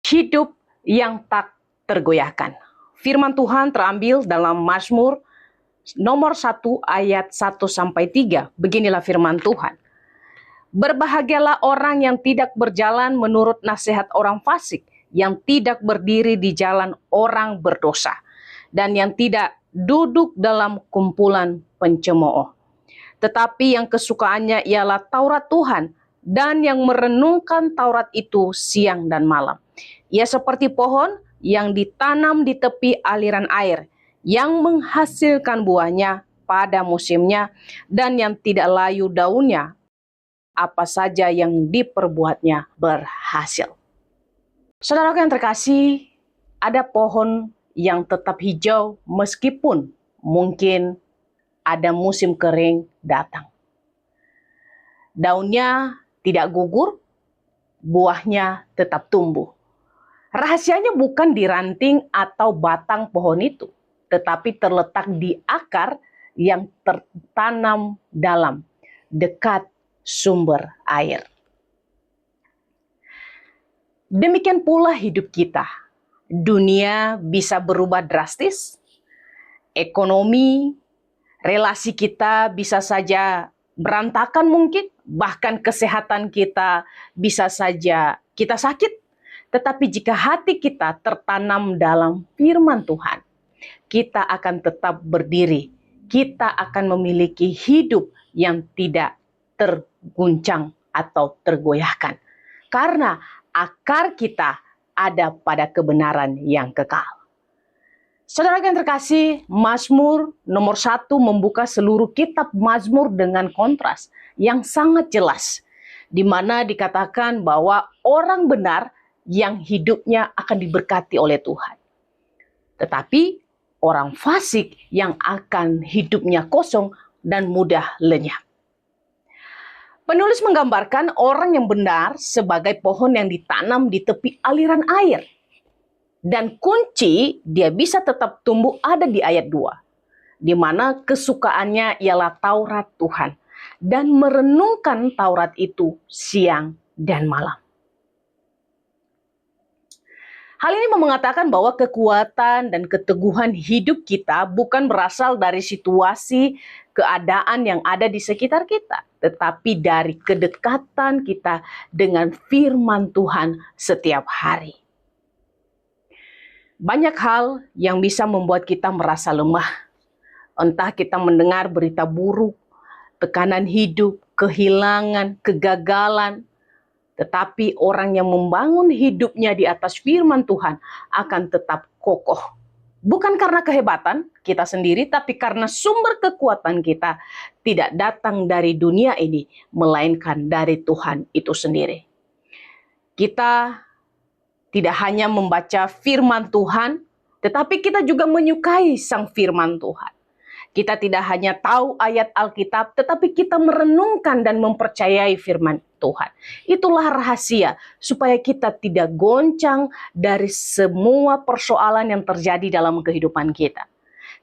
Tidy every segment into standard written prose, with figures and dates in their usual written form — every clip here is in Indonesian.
hidup yang tak tergoyahkan. Firman Tuhan terambil dalam Mazmur nomor 1 ayat 1-3. Beginilah firman Tuhan. Berbahagialah orang yang tidak berjalan menurut nasihat orang fasik, yang tidak berdiri di jalan orang berdosa, dan yang tidak duduk dalam kumpulan pencemooh. Tetapi yang kesukaannya ialah Taurat Tuhan, dan yang merenungkan Taurat itu siang dan malam. Ia seperti pohon yang ditanam di tepi aliran air, yang menghasilkan buahnya pada musimnya, dan yang tidak layu daunnya, apa saja yang diperbuatnya berhasil. Saudaraku yang terkasih, ada pohon yang tetap hijau meskipun mungkin ada musim kering datang. Daunnya tidak gugur, buahnya tetap tumbuh. Rahasianya bukan di ranting atau batang pohon itu, tetapi terletak di akar yang tertanam dalam, dekat sumber air. Demikian pula hidup kita. Dunia bisa berubah drastis, ekonomi, relasi kita bisa saja berantakan mungkin, bahkan kesehatan kita bisa saja kita sakit. Tetapi jika hati kita tertanam dalam firman Tuhan, kita akan tetap berdiri. Kita akan memiliki hidup yang tidak terguncang atau tergoyahkan. Karena akar kita ada pada kebenaran yang kekal. Saudara yang terkasih, Mazmur nomor 1 membuka seluruh kitab Mazmur dengan kontras yang sangat jelas, di mana dikatakan bahwa orang benar yang hidupnya akan diberkati oleh Tuhan. Tetapi orang fasik yang akan hidupnya kosong dan mudah lenyap. Penulis menggambarkan orang yang benar sebagai pohon yang ditanam di tepi aliran air. Dan kunci dia bisa tetap tumbuh ada di ayat 2. Di mana kesukaannya ialah Taurat Tuhan. Dan merenungkan Taurat itu siang dan malam. Hal ini mengatakan bahwa kekuatan dan keteguhan hidup kita bukan berasal dari situasi keadaan yang ada di sekitar kita, tetapi dari kedekatan kita dengan firman Tuhan setiap hari. Banyak hal yang bisa membuat kita merasa lemah. Entah kita mendengar berita buruk, tekanan hidup, kehilangan, kegagalan. Tetapi orang yang membangun hidupnya di atas firman Tuhan akan tetap kokoh. Bukan karena kehebatan kita sendiri, tapi karena sumber kekuatan kita tidak datang dari dunia ini, melainkan dari Tuhan itu sendiri. Kita tidak hanya membaca firman Tuhan, tetapi kita juga menyukai sang firman Tuhan. Kita tidak hanya tahu ayat Alkitab, tetapi kita merenungkan dan mempercayai firman Tuhan. Itulah rahasia supaya kita tidak goncang dari semua persoalan yang terjadi dalam kehidupan kita.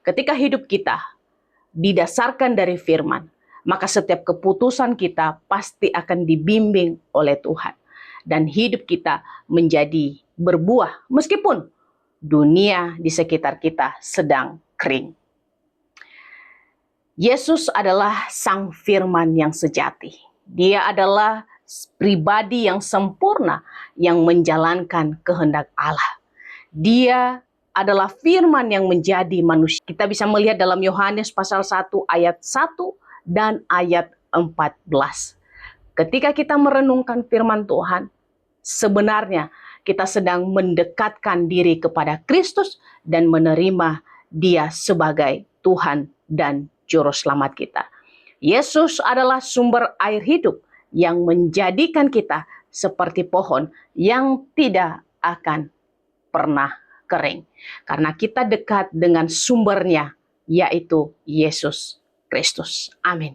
Ketika hidup kita didasarkan dari firman, maka setiap keputusan kita pasti akan dibimbing oleh Tuhan. Dan hidup kita menjadi berbuah meskipun dunia di sekitar kita sedang kering. Yesus adalah sang firman yang sejati. Dia adalah pribadi yang sempurna yang menjalankan kehendak Allah. Dia adalah firman yang menjadi manusia. Kita bisa melihat dalam Yohanes pasal 1 ayat 1 dan ayat 14. Ketika kita merenungkan firman Tuhan, sebenarnya kita sedang mendekatkan diri kepada Kristus dan menerima Dia sebagai Tuhan dan Juru Selamat kita. Yesus adalah sumber air hidup yang menjadikan kita seperti pohon yang tidak akan pernah kering. Karena kita dekat dengan sumbernya, yaitu Yesus Kristus. Amin.